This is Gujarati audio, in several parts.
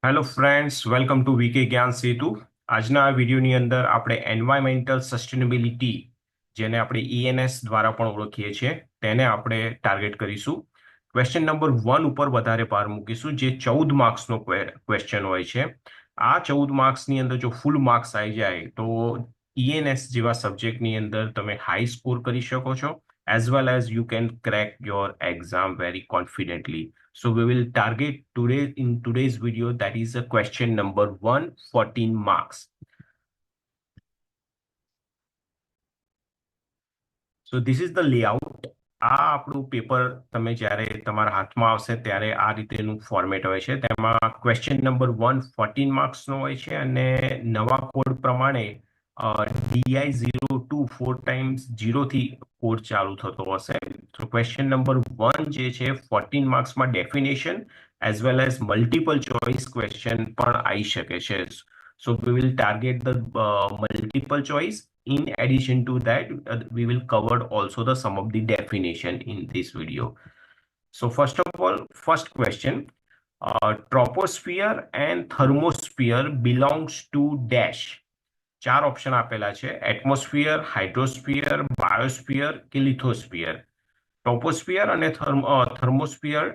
Hello friends, welcome to VK જ્ઞાન સેતુ. આજના આ વિડીયોની અંદર આપણે એન્વાયરમેન્ટલ સસ્ટેનેબિલિટી, જેને આપણે ENS દ્વારા પણ ઓળખીએ છીએ, તેને આપણે ટાર્ગેટ કરીશું. ક્વેશ્ચન નંબર 1 ઉપર વધારે ભાર મૂકીશું, જે 14 માર્ક્સનો ક્વેશ્ચન હોય છે. આ 14 માર્ક્સની અંદર જો ફૂલ માર્ક્સ આવી જાય તો ENS જેવા સબ્જેક્ટની અંદર તમે હાઈ સ્કોર કરી શકો છો, as well as you can crack your exam very confidently. So we will target today in today's video, that is a question number 1, 14 marks. So this is the layout. આ આપણું પેપર તમે જ્યારે તમારા હાથમાં આવશે ત્યારે આ રીતેનું ફોર્મેટ હોય છે. તેમાં ક્વેશ્ચન નંબર 1 14 માર્ક્સનો હોય છે અને નવા કોડ પ્રમાણે DI02 4 ટાઈમ્સ 0 થી કોડ ચાલુ થતો હશે. તો ક્વેશ્ચન નંબર 1 જે છે 14 માર્ક્સમાં definition as well as multiple choice question પણ આવી શકે છે. So we will target the multiple choice. In addition to that, we will cover also the some of the definition in this video. So first of all, first question, troposphere and thermosphere belongs to dash. ચાર ઓપ્શન આપેલા છે: એટમોસ્ફિયર, હાઇડ્રોસ્ફિયર, બાયોસ્ફિયર કે લિથોસ્ફિયર. ટ્રોપોસ્ફિયર અને થર્મોસ્ફિયર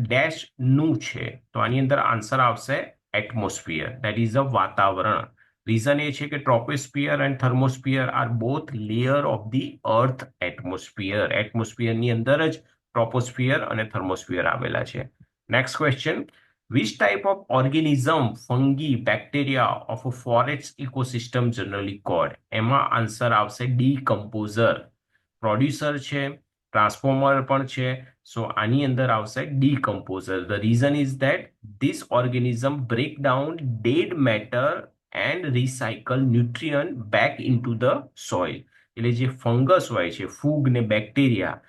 ડેશ નું છે, તો આની અંદર આન્સર આવશે એટમોસ્ફિયર, દેટ ઇઝ અ વાતાવરણ. રીઝન એ છે કે troposphere and thermosphere are both layer of the earth atmosphere. એટમોસ્ફિયરની અંદર જ ટ્રોપોસ્ફિયર અને થર્મોસ્ફિયર આવેલા છે. Next question, which type of organism, fungi, bacteria of a forest ecosystem generally called? એમાં આન્સર આવશે ડીકમ્પોઝર. પ્રોડ્યુસર છે, ટ્રાન્સફોર્મર પણ છે, સો આની અંદર આવશે decomposer. The reason is that this organism break down dead matter and recycle nutrient back into the soil. એટલે જે ફંગસ હોય છે, ફૂગ ને બેક્ટેરિયા,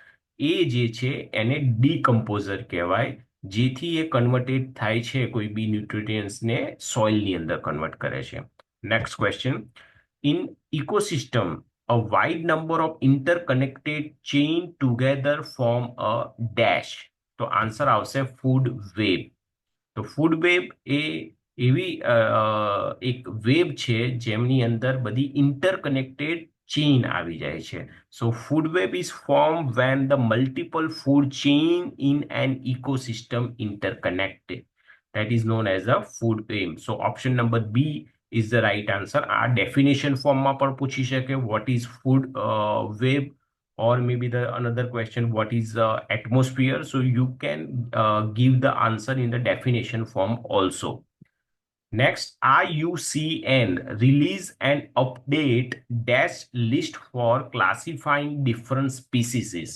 એ જે છે એને ડીકમ્પોઝર કહેવાય, જેથી એ કન્વર્ટેડ થાય છે, કોઈ બી ન્યુટ્રિયન્ટ્સને સોઇલની અંદર કન્વર્ટ કરે છે. Next question, in ecosystem a wide number of interconnected chain together form a dash. તો આન્સર આવશે ફૂડ વેબ. તો ફૂડ વેબ એ એવી એક વેબ છે જેમની અંદર બધી ઇન્ટરકનેક્ટેડ ચેઇન આવી જાય છે. So food web is form when the multiple food chain in an ecosystem interconnected. That is known as a food web. So option number B is the right answer. આ ડેફિનેશન ફોર્મમાં પણ પૂછી શકે, what is food web, or maybe the another question, what is atmosphere. So you can give the answer in the definition form also. Next, IUCN release an update dash list for classifying different species.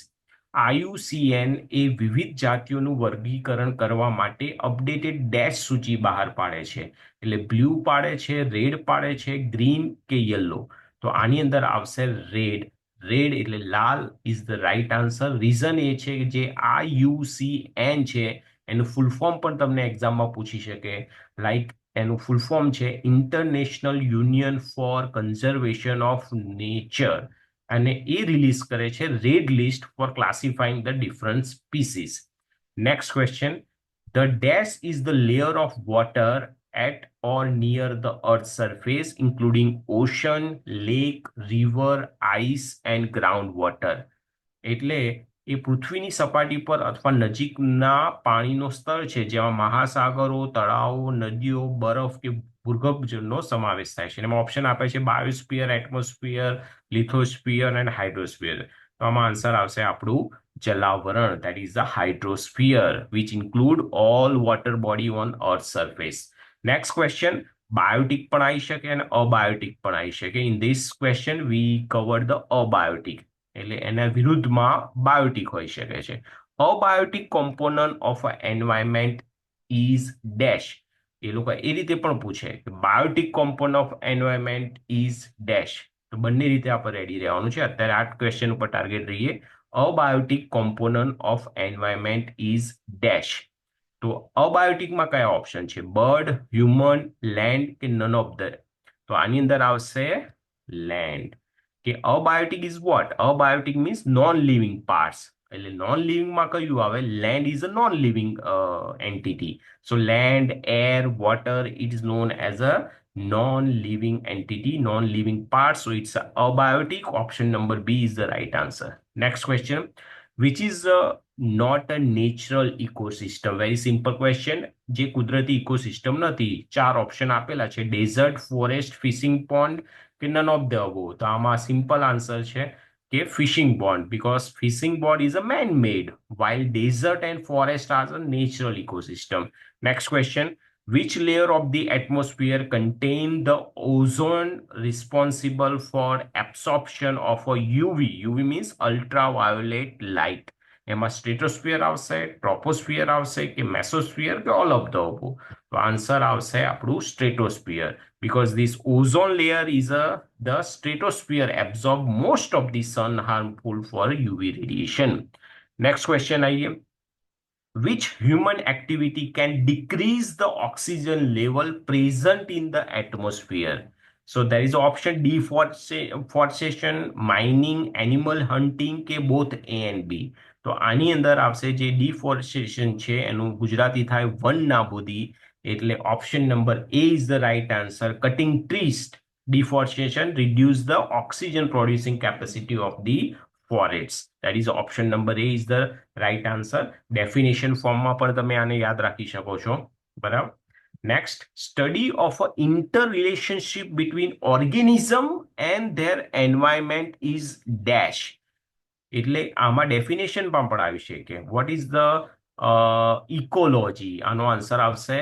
IUCN એ વિવિધ જાતિઓનું વર્ગીકરણ કરવા માટે અપડેટેડ ડેશ સૂચિ બહાર પાડે છે. એટલે બ્લુ પાડે છે, રેડ પાડે છે, ગ્રીન કે યલો. તો આની અંદર આવશે રેડ. રેડ એટલે લાલ is the right answer. Reason એ છે કે જે IUCN છે એનું ફૂલ ફોર્મ પણ તમને એક્ઝામમાં પૂછી શકે. લાઈક એનું ફૂલ ફોર્મ છે International Union for Conservation of Nature, અને એ રિલીઝ કરે છે red list for classifying the different species. Next question, the dash is the layer of water at or near the earth's surface including ocean, lake, river, ice and groundwater. એટલે એ પૃથ્વીની સપાટી પર અથવા નજીકના પાણીનો સ્તર છે, જેમાં મહાસાગરો, તળાવો, નદીઓ, બરફ કે ભૂગર્ભજળનો સમાવેશ થાય છે. એમાં ઓપ્શન આપે છે બાયોસ્ફિયર, એટમોસ્ફિયર, લિથોસ્ફિયર એન્ડ હાઇડ્રોસ્ફિયર. તો આમાં આન્સર આવશે આપણું જલાવરણ, that is the hydrosphere, which include all water body on earth's surface. Next question, biotic પણ આવી શકે અને અબાયોટિક પણ આવી શકે. In this question we cover the abiotic, એટલે એના વિરુદ્ધમાં બાયોટિક હોઈ શકે છે. Abiotic component of environment is dash. એ લોકો એ રીતે પણ પૂછે કે biotic component of environment is dash. તો બંને રીતે આપણે રેડી રહેવાનું છે. અત્યારે આ ક્વેશ્ચન ઉપર ટાર્ગેટ રહીએ. Abiotic component of environment is dash. તો અબાયોટિકમાં કયા ઓપ્શન છે? બર્ડ, હ્યુમન, લેન્ડ કે નન ઓફ ધ. તો આની અંદર આવશે લેન્ડ. કે abiotic is what? Abiotic means non living parts. એટલે નોન લિવિંગમાં કયું આવે? Land is a non living entity. So land, air, water, it is known as a non living entity, non living part. So it's a abiotic. Option number B is the right answer. Next question. Which is not a natural ecosystem? Very simple question. જે કુદરતી ઇકોસિસ્ટમ નથી. ચાર ઓપ્શન આપેલા છે: ડેઝર્ટ, ફોરેસ્ટ, ફિશિંગ પોન્ડ કે નન ઓફ ધ અબોવ. તો આમાં સિમ્પલ આન્સર છે કે fishing pond, because fishing pond is a man-made, while desert and forest are a natural ecosystem. Next question. Which layer of the atmosphere contain the ozone responsible for absorption of a UV? UV means ultraviolet light. એમાં સ્ટ્રેટોસ્ફિયર આવશે, ટ્રોપોસ્ફિયર આવશે કે મેસોસ્ફિયર કે ઓલ ઓફ ધ અબોવ? તો આન્સર આવશે આપણું સ્ટ્રેટોસ્ફિયર, because this ozone layer is the stratosphere absorb most of the sun harmful for UV radiation. Next question आइए. Which human activity can decrease the oxygen level present in the atmosphere? So there is option: deforestation, mining, animal hunting કે both A and B. તો આની અંદર આવશે જે deforestation છે એનું ગુજરાતી થાય વન નાબૂદી. એટલે option number A is the right answer. Cutting trees, deforestation reduce the oxygen producing capacity of the forests. That is option number A is the right answer. Definition ફોર્મમાં પણ તમે આને યાદ રાખી શકો છો. બરાબર. Next, study of an interrelationship between organism and their environment is dash. એટલે આમાં ડેફિનેશન પણ આવી શકે. Vote is the ecology? આનો આન્સર આવશે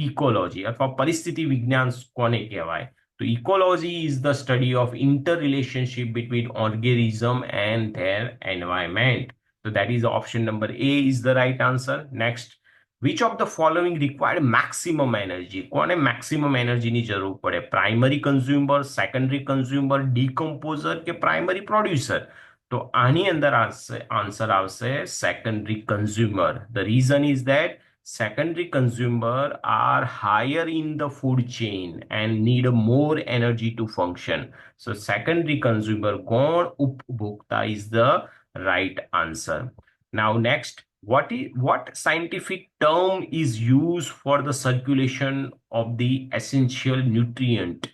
ઇકોલોજી, અથવા પરિસ્થિતિ વિજ્ઞાન કોને કહેવાય? તો ecology is the study of inter relationship between organism and there environment. So that is option number A is the right answer. Next, which of the following required maximum energy? કોને maximum energy ની જરૂર પડે? Primary consumer, secondary consumer, decomposer કે પ્રાઇમરી પ્રોડ્યુસર? તો આની અંદર આન્સર આવશે secondary consumer. The reason is that secondary consumer are higher in the food chain and need more energy to function. So secondary consumer गौण उपभोक्ता is the right answer. Now next, what scientific term is used for the circulation of the essential nutrient?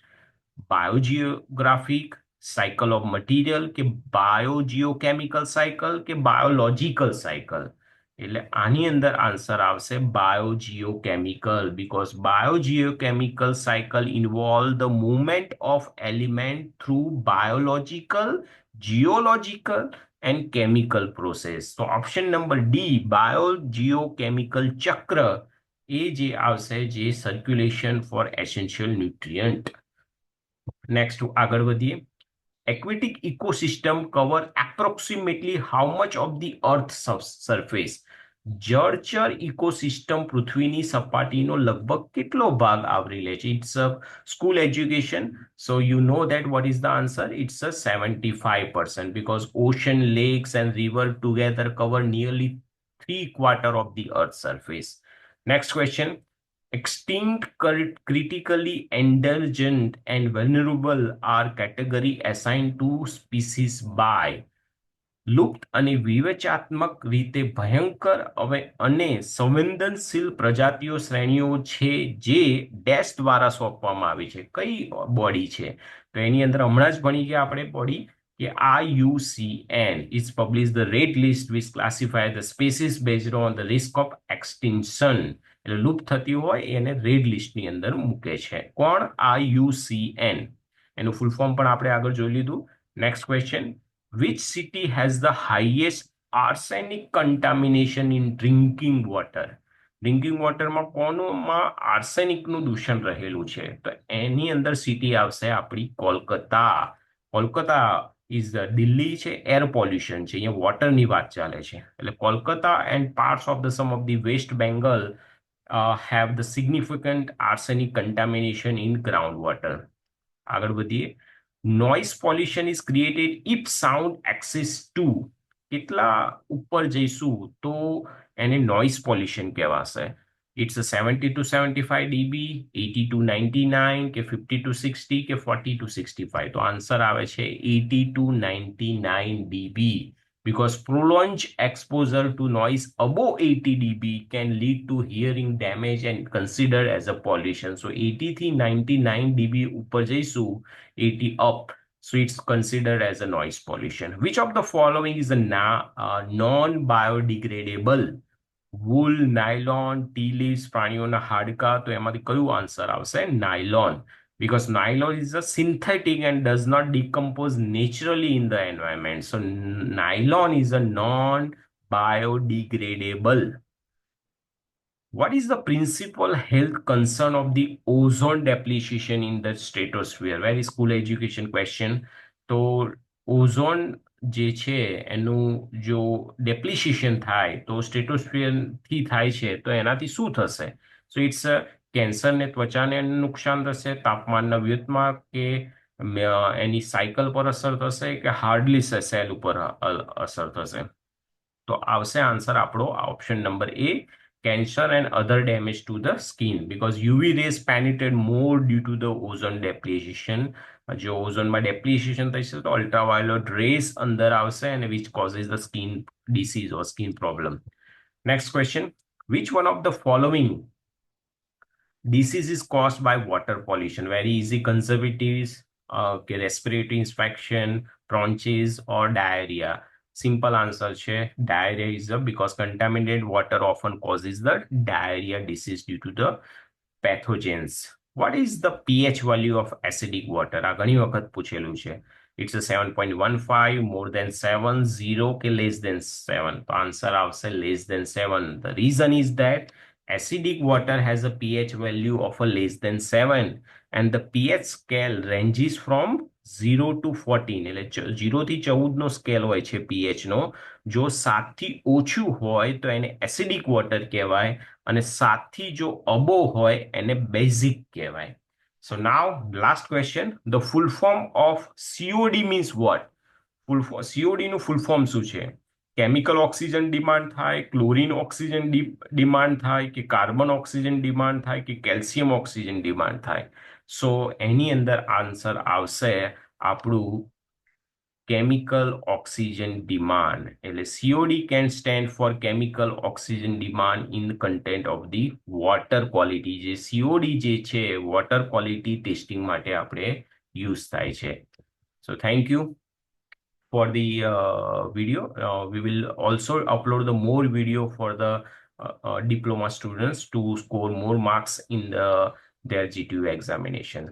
Biogeographic cycle of material કે biogeochemical cycle કે biological cycle? એટલે આની અંદર આન્સર આવશે biogeochemical, because biogeochemical cycle involve the movement of element through biological, geological and chemical process. તો ઓપ્શન નંબર ડી, બાયોજીઓકેમિકલ ચક્ર, એ જે આવશે જે circulation for essential nutrient. Next આગળ વધીએ. Aquatic ecosystem cover approximately how much of the earth's surface? જળચર ઇકોસિસ્ટમ પૃથ્વીની સપાટીનો લગભગ કેટલો ભાગ આવરી લે છે? It's a school education. So you know that what is the answer? It's a 75%, because ocean, lakes and river together cover nearly 3/4 of the earth's surface. Next question. Extinct, critically endangered and vulnerable are category assigned to species by લુપ્ત અને વિવેચનાત્મક રીતે ભયંકર અને સંવેદનશીલ પ્રજાતિઓ શ્રેણીઓ છે જે ડેશ દ્વારા સોંપવામાં આવી છે. કઈ બોડી છે? તો એની અંદર હમણાં જ ભણી ગયા આપણે બોડી કે IUCN is published the red list which classify the species based on the risk of extinction. એટલે લુપ્ત થતી હોય એને રેડ લિસ્ટની અંદર મૂકે છે. કોણ? IUCN. એનું ફૂલ ફોર્મ પણ આપણે આગળ જોઈ લીધું. Next question. Which city has the highest arsenic contamination in drinking water? Drinking વોટરમાં કોનમાં આર્સેનિકનું દૂષણ રહેલું છે? તો એની અંદર સિટી આવશે આપણી કોલકાતા. કોલકાતા ઇઝ દિલ્હી છે, એર પોલ્યુશન છે, અહીંયા વોટરની વાત ચાલે છે. એટલે Kolkata and parts of the some of the West Bengal have the significant arsenic contamination in groundwater. આગળ વધીએ. Noise pollution is created if sound access to. કેટલા ઉપર જઈશું તો એને noise pollution કહેવાશે. It's a 70 to 75 dB, 80 to 99 કે 50 to 60 કે 40 to 65. તો આન્સર આવે છે 80 to 99 dB, because prolonged exposure to noise above 80 dB can lead to hearing damage and considered as a pollution. So 80 થી 99 dB ઉપર જઈશું, 80 up, so it's considered as a noise pollution. Which of the following is a non-biodegradable? wool, nylon, tea leaves, પ્રાણીઓના હાડકા? તો એમાંથી કયું આન્સર આવશે? Nylon. Because nylon is a synthetic and does not decompose naturally in the environment. So nylon is a non-biodegradable. What is the principal health concern of the ozone depletion in the stratosphere? Very school education question. તો ઓઝોન જે છે એનું જો ડેપ્લિશિએશન થાય તો સ્ટ્રેટોસ્ફિયર થી થાય છે, તો એનાથી શું થશે? સો ઇટ્સ કેન્સરને, ત્વચાને નુકસાન થશે, તાપમાનના વ્યુત્તમાં કે એની સાયકલ પર અસર થશે, કે હાર્ડલી સેલ ઉપર અસર થશે? તો આવશે આન્સર આપણો option number A, cancer and other damage to the skin, because UV rays penetrate more due to the ozone depletion. જો ઓઝોનમાં ડેપ્લિશિએશન થશે તો અલ્ટ્રાવાયોલેટ રેસ અંદર આવશે, અને which causes the skin disease or skin problem. Next question, which one of the following disease is caused by water pollution? Very easy, conjunctivitis, respiratory infection, bronchitis or diarrhea? Simple answer છે diarrhea is because contaminated water often causes the diarrhea disease due to the pathogens. What is the pH value of acidic water? આ ઘણી વખત પૂછેલું છે. It's a 7.15, more than 7, 0 કે less than 7. તો answer આવશે less than 7. The reason is that acidic water has a pH value of a less than 7, and the pH scale ranges from 0 to 14. એટલે 0 થી 14 નો સ્કેલ હોય છે pH નો. જો 7 થી ઓછું હોય તો એને એસિડિક વોટર કહેવાય, અને 7 થી જો અબો હોય એને બેઝિક કહેવાય. So now last question, the full form of COD means what? COD નું full form શું છે? કેમિકલ ઓક્સિજન ડિમાન્ડ થાય, ક્લોરીન ઓક્સિજન ડિમાન્ડ થાય, કે કાર્બન ઓક્સિજન ડિમાન્ડ થાય, કે કેલ્શિયમ ઓક્સિજન ડિમાન્ડ થાય? સો એની અંદર આન્સર આવશે આપણું chemical oxygen demand. એટલે COD can stand for chemical oxygen demand in the content of the water quality. જે COD જે છે water quality testing માટે આપણે use થાય છે. So thank you for the video. We will also upload the more video for the diploma students to score more marks in their GTU examination.